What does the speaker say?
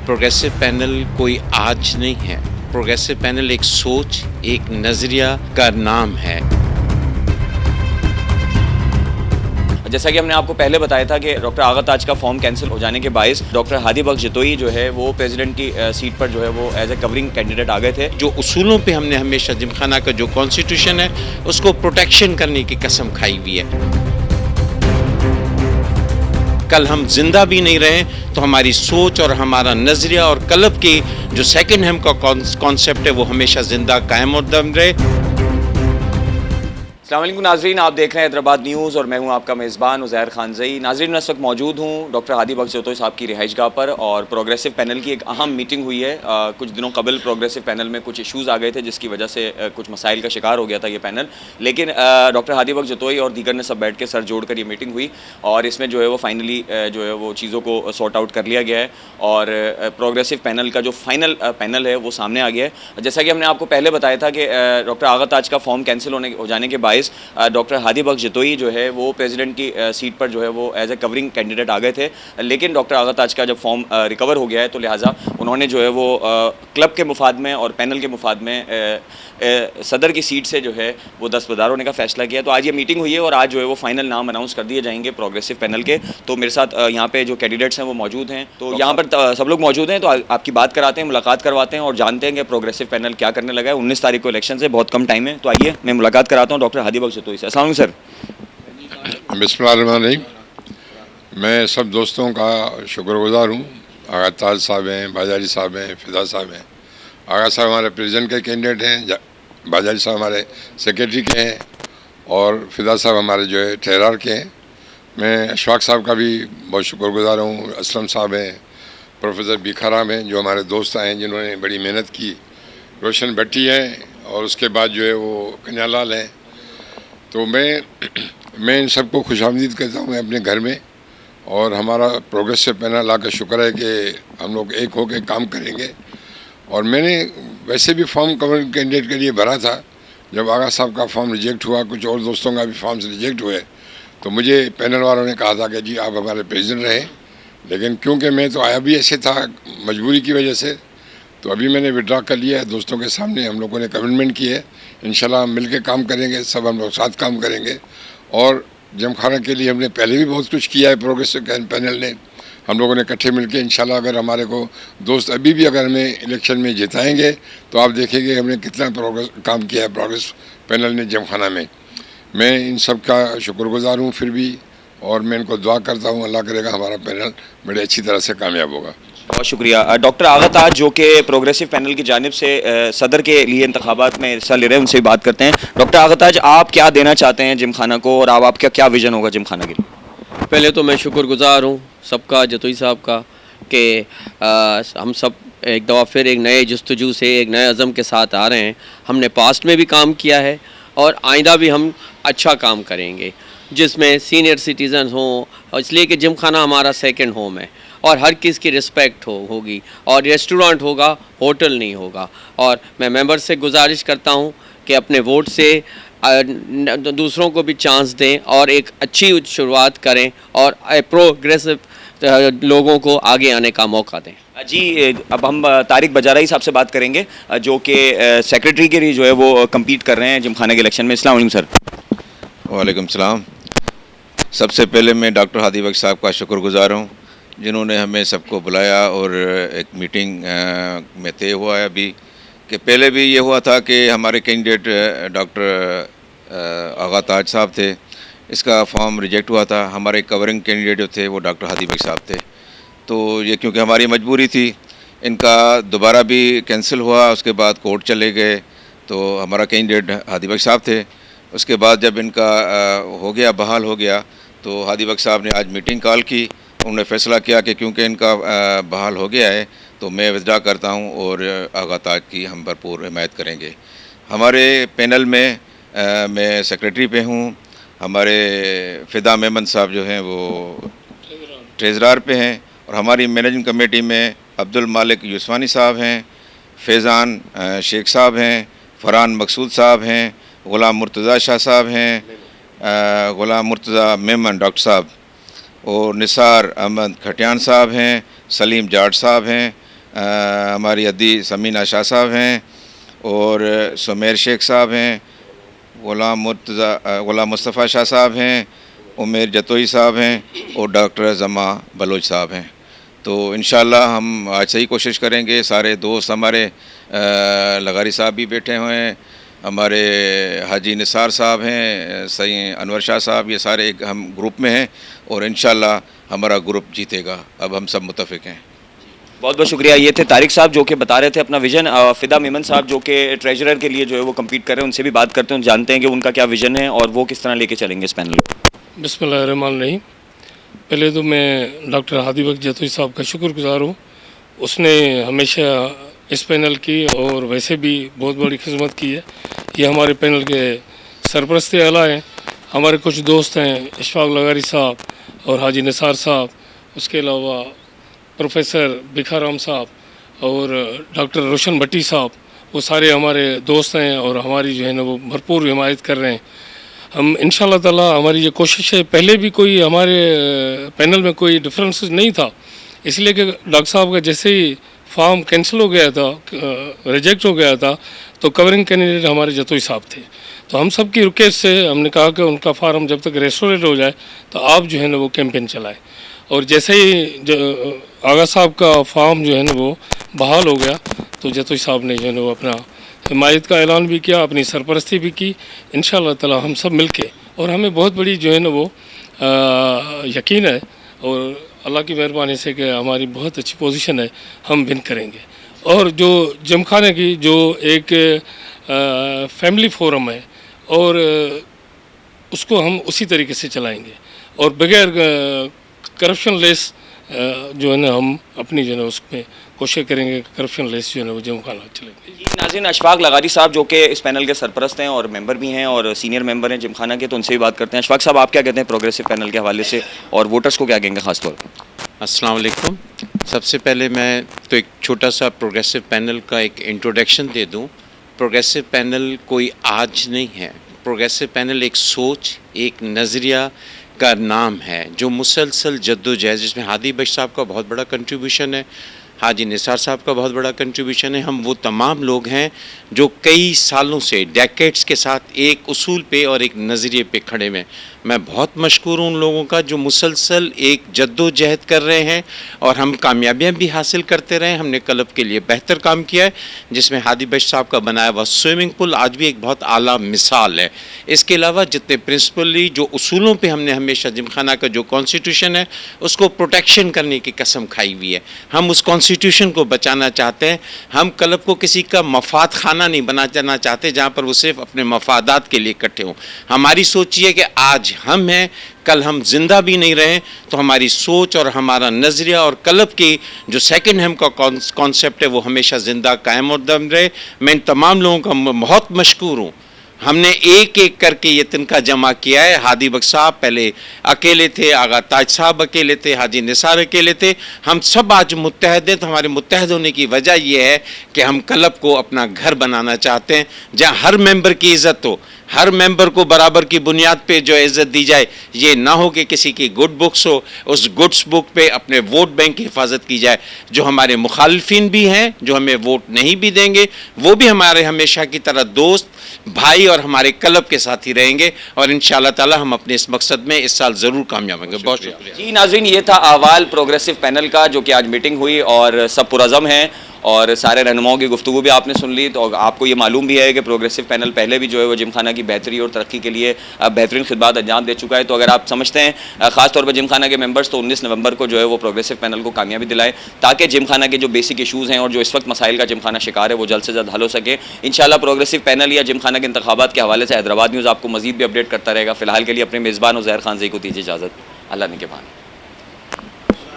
Progressive panel कोई आज नहीं है। प्रोग्रेसिव पैनल एक सोच, एक नज़रिया का नाम है। जैसा कि हमने आपको पहले बताया था कि डॉक्टर आगा ताज का फॉर्म कैंसिल हो जाने के बायस डॉक्टर हादी बख्श जतोई जो है वो प्रेसिडेंट की सीट पर जो है वो एज ए कवरिंग कैंडिडेट आ गए थे। जो उसूलों पे हमने हमेशा जिमखाना का जो कॉन्स्टिट्यूशन है उसको प्रोटेक्शन करने की कसम खाई हुई है। कल हम जिंदा भी नहीं रहे तो हमारी सोच और हमारा नज़रिया और कल्ब की जो सेकंड हैम का कॉन्सेप्ट है वो हमेशा जिंदा, कायम और दम रहे। अस्सलाम वालेकुम नाजरीन, आप देख रहे हैं हैदराबाद न्यूज़ और मैं हूं आपका मेज़बान उज़ैर खानज़ई। नाजरीन, मैं इस वक्त मौजूद हूं डॉक्टर हादी बख्श जतोई साहब की रिहाइशगाह पर और प्रोग्रेसिव पैनल की एक अहम मीटिंग हुई है। कुछ दिनों कबल प्रोग्रेसिव पैनल में कुछ इशूज़ आ गए थे जिसकी वजह से कुछ मसाइल का शिकार हो गया था ये पैनल, लेकिन डॉक्टर हादी बख्श जतोई और दीगर ने सब बैठ के सर जोड़ कर ये मीटिंग हुई और इसमें जो है वो फाइनली जो है वो चीज़ों को सॉर्ट आउट कर लिया गया है और प्रोग्रेसिव पैनल का जो फाइनल पैनल है वो सामने आ गया है। जैसा कि हमने आपको पहले बताया था कि डॉक्टर आगा ताज का फॉर्म कैंसिल हो जाने के बायस डॉक्टर हादी बख्श जतोई जो है वो प्रेसिडेंट की सीट पर जो है वो एज ए कवरिंग कैंडिडेट आ गए थे, लेकिन डॉक्टर आगा ताज का जब फॉर्म रिकवर हो गया है तो लिहाजा उन्होंने जो है वो क्लब के मुफाद में और पैनल के मुफाद में सदर की सीट से जो है वो दस्तबरदार होने का फैसला किया। तो आज ये मीटिंग हुई है और आज जो है वो फाइनल नाम अनाउंस कर दिए जाएंगे प्रोग्रेसिव पैनल के। तो मेरे साथ यहाँ पे जो कैंडिडेट्स हैं वो मौजूद हैं, तो यहाँ पर सब लोग मौजूद हैं, तो आपकी बात कराते हैं, मुलाकात करवाते हैं और जानते हैं कि प्रोग्रेसिव पैनल क्या करने लगा है। 19 तारीख को इलेक्शन से बहुत कम टाइम है, तो आइए मैं मुलाकात कराता हूँ डॉक्टर हादी बख्श जतोई से। अस्सलाम वालेकुम सर। बिस्मिल्लाहिर्रहमानिर्रहीम। मैं सब दोस्तों का शुक्रगुजार हूँ। आगा ताज साहब हैं, बाजारी साहब हैं, फिदा साहब हैं। आगा साहब हमारे प्रेसिडेंट के कैंडिडेट हैं, बाजारी साहब हमारे सेक्रेटरी के हैं और फिदा साहब हमारे जो है ठहरार के हैं। मैं अशफाक साहब का भी बहुत शुक्रगुजार हूँ। असलम साहब हैं, प्रोफेसर बिखाराम हैं जो हमारे दोस्त हैं जिन्होंने बड़ी मेहनत की। रोशन भट्टी हैं और उसके बाद जो है वो कन्यालाल हैं। तो मैं इन सबको खुशामदीद करता हूँ अपने घर में और हमारा प्रोग्रेसिव पैनल अल्लाह का शुक्र है कि हम लोग एक होकर काम करेंगे। और मैंने वैसे भी फॉर्म कवरिंग कैंडिडेट के लिए भरा था। जब आगा साहब का फॉर्म रिजेक्ट हुआ, कुछ और दोस्तों का भी फॉर्म रिजेक्ट हुए, तो मुझे पैनल वालों ने कहा था कि जी आप हमारे प्रेसिडेंट रहें, लेकिन क्योंकि मैं तो आया भी ऐसे था मजबूरी की वजह से, तो अभी मैंने विड्रॉ कर लिया है। दोस्तों के सामने हम लोगों ने कमिटमेंट की है, इंशाल्लाह हम मिल के काम करेंगे, सब हम लोग साथ काम करेंगे। और जमखाना के लिए हमने पहले भी बहुत कुछ किया है प्रोग्रेसिव पैनल ने, हम लोगों ने इकट्ठे मिलकर इंशाल्लाह अगर हमारे को दोस्त अभी भी अगर हमें इलेक्शन में जिताएंगे तो आप देखेंगे हमने कितना प्रोग्रेस काम किया है प्रोग्रेस पैनल ने जमखाना में। मैं इन सब का शुक्रगुजार हूँ फिर भी, और मैं इनको दुआ करता हूँ अल्लाह करेगा हमारा पैनल बड़े अच्छी तरह से कामयाब होगा। बहुत शुक्रिया। डॉक्टर आगा ताज जो कि प्रोग्रेसिव पैनल की जानिब से सदर के लिए इंतखाबात में हिस्सा ले रहे हैं, उनसे भी बात करते हैं। डॉक्टर आगा ताज, आप क्या देना चाहते हैं जिमखाना को और आपका क्या विजन होगा जिमखाना के लिए? पहले तो मैं शुक्रगुजार हूँ सबका, जतोई साहब का, कि हम सब एक दफ़ा फिर एक नए जस्तजू से एक नए अज़म के साथ आ रहे हैं। हमने पास्ट में भी काम किया है और आइंदा भी हम अच्छा काम करेंगे जिसमें सीनियर सिटीज़न हों, इसलिए कि जिमखाना हमारा सेकंड होम है और हर किस की रिस्पेक्ट होगी और रेस्टोरेंट होगा, होटल नहीं होगा। और मैं मेंबर से गुजारिश करता हूँ कि अपने वोट से दूसरों को भी चांस दें और एक अच्छी शुरुआत करें और प्रोग्रेसिव लोगों को आगे आने का मौका दें। जी, अब हम तारिक बजाराई साहब से बात करेंगे जो कि सेक्रेटरी के लिए जो है वो कम्पीट कर रहे हैं जिमखाना के इलेक्शन में। अस्सलाम वालेकुम सर। वालेकुम सलाम। सबसे पहले मैं डॉक्टर हादी बख्श साहब का शुक्रगुजार हूँ जिन्होंने हमें सबको बुलाया और एक मीटिंग में तय हुआ है अभी कि पहले भी ये हुआ था कि हमारे कैंडिडेट डॉक्टर आगा ताज साहब थे, इसका फॉर्म रिजेक्ट हुआ था। हमारे कवरिंग कैंडिडेट जो थे वो डॉक्टर हादी बख्श साहब थे, तो ये क्योंकि हमारी मजबूरी थी इनका दोबारा भी कैंसिल हुआ। उसके बाद कोर्ट चले गए तो हमारा कैंडिडेट हादी बख्श साहब थे। उसके बाद जब इनका हो गया, बहाल हो गया, तो हादी बख्श साहब ने आज मीटिंग कॉल की। उन्होंने फ़ैसला किया कि क्योंकि इनका बहाल हो गया है तो मैं विथड्रॉ करता हूं और आगा ताज की हम भरपूर हिमायत करेंगे। हमारे पैनल में मैं सेक्रेटरी पे हूं, हमारे फ़िदा मेमन साहब जो हैं वो ट्रेज़रार पे हैं और हमारी मैनेजिंग कमेटी में अब्दुल मालिक यूसवानी साहब हैं, फैज़ान शेख साहब हैं, फरहान मकसूद साहब हैं, ग़ुलाम मुर्तज़ा शाह साहब हैं, ग़ुलाम मुर्तज़ा मेमन डॉक्टर साहब और निसार अहमद खटियान साहब हैं, सलीम जाट साहब हैं, हमारी अद्दी समीना शाह साहब हैं और सुमेर शेख साहब हैं, गुलाम मुस्तफ़ा शाह साहब हैं, उमेर जतोई साहब हैं और डॉक्टर जमा बलोच साहब हैं। तो इंशाल्लाह हम आज से ही कोशिश करेंगे। सारे दोस्त हमारे लगारी साहब भी बैठे हुए हैं, हमारे हाजी निसार साहब हैं, सही अनवर शाह साहब, ये सारे एक हम ग्रुप में हैं और इंशाल्लाह हमारा ग्रुप जीतेगा। अब हम सब मुत्तफ़िक हैं। बहुत बहुत शुक्रिया। ये थे तारिक साहब जो कि बता रहे थे अपना विजन। फ़िदा मेमन साहब जो कि ट्रेजरर के लिए जो है वो कम्पीट कर रहे हैं, उनसे भी बात करते हैं, जानते हैं कि उनका क्या विजन है और वो किस तरह लेके चलेंगे इस पैनल को। बिस्मिल्लाहिर्रहमानिर्रहीम। पहले तो मैं डॉक्टर हादी बख्श जतोई साहब का शुक्रगुजार हूँ। उसने हमेशा इस पैनल की और वैसे भी बहुत बड़ी खिदमत की है। ये हमारे पैनल के सरपरस्त आला हैं। हमारे कुछ दोस्त हैं, इशफाक लगारी साहब और हाजी निसार साहब, उसके अलावा प्रोफेसर भिखाराम साहब और डॉक्टर रोशन भट्टी साहब, वो सारे हमारे दोस्त हैं और हमारी जो है ना वो भरपूर हिमायत कर रहे हैं। हम इंशाल्लाह ताला हमारी ये कोशिश है, पहले भी कोई हमारे पैनल में कोई डिफरेंसेस नहीं था, इसलिए कि डॉक्टर साहब का जैसे ही फॉर्म कैंसिल हो गया था, रिजेक्ट हो गया था, तो कवरिंग कैंडिडेट हमारे जतोई साहब थे। तो हम सब की रिक्वेस्ट से हमने कहा कि उनका फार्म जब तक रेस्टोरेट हो जाए तो आप जो है ना वो कैंपेन चलाएं। और जैसे ही आगा साहब का फार्म जो है ना वो बहाल हो गया तो जतोई साहब ने जो है ना वो अपना हिमायत का ऐलान भी किया, अपनी सरपरस्ती भी की। इंशाअल्लाह ताला हम सब मिलके, और हमें बहुत बड़ी जो है ना वो यकीन है और अल्लाह की मेहरबानी से कि हमारी बहुत अच्छी पोजीशन है, हम विन करेंगे। और जो जिमखाने की जो एक फैमिली फोरम है और उसको हम उसी तरीके से चलाएंगे और बगैर करप्शन लेस जो है ना हम अपनी जो है ना उसमें कोशिश करेंगे, करप्शन लेस जो है ना वो जिमखाना चलेंगे। नाज़रीन, अशफाक लगारी साहब जो कि इस पैनल के सरपरस्त हैं और मेंबर भी हैं और सीनियर मेंबर हैं जिमखाना के, तो उनसे भी बात करते हैं। अशफाक साहब, आप क्या कहते हैं प्रोग्रेसिव पैनल के हवाले से और वोटर्स को क्या कहेंगे खास तौर पर? अस्सलाम वालेकुम। सबसे पहले मैं तो एक छोटा सा प्रोग्रेसिव पैनल का एक इंट्रोडक्शन दे दूं। प्रोग्रेसिव पैनल कोई आज नहीं है। प्रोग्रेसिव पैनल एक सोच, एक नज़रिया का नाम है जो मुसलसल जद्दोजहद, जिसमें हादी बख्श साहब का बहुत बड़ा कंट्रीब्यूशन है, हाजी निसार साहब का बहुत बड़ा कंट्रीब्यूशन है। हम वो तमाम लोग हैं जो कई सालों से डेकेड्स के साथ एक उसूल पे और एक नज़रिए पे खड़े हुए। मैं बहुत मशकूर हूँ उन लोगों का जो मुसलसल एक जद्दोजहद कर रहे हैं और हम कामयाबियाँ भी हासिल करते रहे। हमने क्लब के लिए बेहतर काम किया है, जिसमें हादी बख्श साहब का बनाया हुआ स्विमिंग पूल आज भी एक बहुत आला मिसाल है। इसके अलावा जितने प्रिंसिपली जो उसूलों पे हमने हमेशा जिमखाना का जो कॉन्स्टिट्यूशन है उसको प्रोटेक्शन करने की कसम खाई हुई है। हम उस कॉन्स्टिट्यूशन को बचाना चाहते हैं। हम क्लब को किसी का मफाद खाना नहीं बनाना चाहते जहाँ पर वो सिर्फ अपने मफादात के लिए इकट्ठे हों। हमारी सोच ये है कि आज हम हैं, कल हम जिंदा भी नहीं रहे तो हमारी सोच और हमारा नज़रिया और क्लब की जो सेकंड हम का कॉन्सेप्ट है वो हमेशा ज़िंदा कायम और दम रहे। मैं इन तमाम लोगों का बहुत मशकूर हूँ। हमने एक एक करके ये तिनका जमा किया है। हादी बख्श साहब पहले अकेले थे, आगा ताज साहब अकेले थे, हाजी निसार अकेले थे। हम सब आज मुत्तहद हैं। तो हमारे मुत्तहद होने की वजह यह है कि हम क्लब को अपना घर बनाना चाहते हैं जहाँ हर मेंबर की इज़्ज़त हो, हर मेंबर को बराबर की बुनियाद पे जो इज़्ज़त दी जाए। ये ना हो कि किसी की गुड बुक्स हो, उस गुड्स बुक पे अपने वोट बैंक की हिफाजत की जाए। जो हमारे मुखालिफिन भी हैं, जो हमें वोट नहीं भी देंगे, वो भी हमारे हमेशा की तरह दोस्त भाई और हमारे क्लब के साथ ही रहेंगे और इंशाअल्लाह ताला हम अपने इस मकसद में इस साल ज़रूर कामयाब होंगे। बहुत शुक्रिया। जी नाज़रीन, ये था अहवाल प्रोग्रेसिव पैनल का जो कि आज मीटिंग हुई और सब पुरज़म हैं और सारे रहनुमाओं की गुफ्तगू भी आपने सुन ली। तो आपको ये मालूम भी है कि प्रोग्रेसिव पैनल पहले भी जो है वो जिमखाना की बेहतरी और तरक्की के लिए बेहतरीन खिदमत अंजाम दे चुका है। तो अगर आप समझते हैं ख़ास तौर पर जिमखाना के मेंबर्स, तो 19 नवंबर को जो है वो प्रोग्रेसिव पैनल को कामयाबी दिलाए ताकि जिमखाना के जो बेसिक इशूज़ हैं और जो इस वक्त मसाइल का जिमखाना शिकार है वो जल्द से जल्द हल हो सके। इंशाल्लाह प्रोग्रेसिव पैनल या जिमखाना के इंतखाबात के हवाले से हैदराबाद न्यूज़ आपको मज़ीद भी अपडेट करता रहेगा। फिलहाल के लिए अपने मेज़बान उज़ैर खान ज़ई को दीजिए इजाज़त। अल्लाह ने के मान।